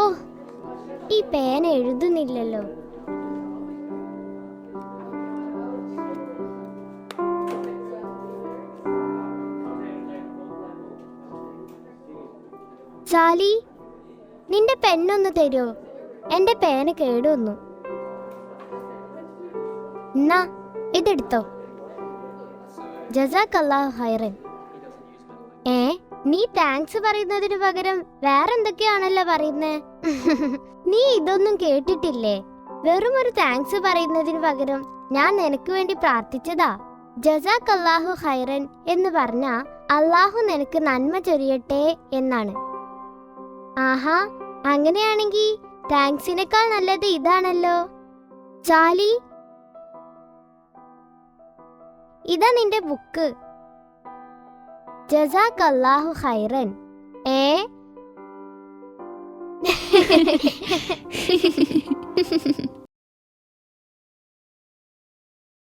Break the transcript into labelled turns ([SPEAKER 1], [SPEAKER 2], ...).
[SPEAKER 1] ഓ, ഈ പേന എഴുതുന്നില്ലല്ലോ. ചാലി, നിന്റെ പെന്നൊന്ന് തരുമോ? എന്റെ പേന കേടുവന്നു. എന്നാ ഇതെടുത്തോ. ജസാക്കല്ലാഹു ഖൈറൻ. നീ താങ്ക്സ് പറയുന്നതിന് പകരം വേറെന്തൊക്കെയാണല്ലോ പറയുന്നേ. നീ ഇതൊന്നും കേട്ടിട്ടില്ലേ? വെറും ഒരു താങ്ക്സ് പറയുന്നതിന് പകരം ഞാൻ നിനക്ക് വേണ്ടി പ്രാർത്ഥിച്ചതാ. ജസാക്കല്ലാഹു ഖൈറൻ എന്ന് പറഞ്ഞാ അള്ളാഹു നിനക്ക് നന്മ ചൊരിയട്ടെ എന്നാണ്. ആഹാ, അങ്ങനെയാണെങ്കിൽ താങ്ക്സിനേക്കാൾ നല്ലത് ഇതാണല്ലോ. ചാലി, ഇതാ നിന്റെ ബുക്ക്. ജസാക്കല്ലാഹു ഖൈറൻ.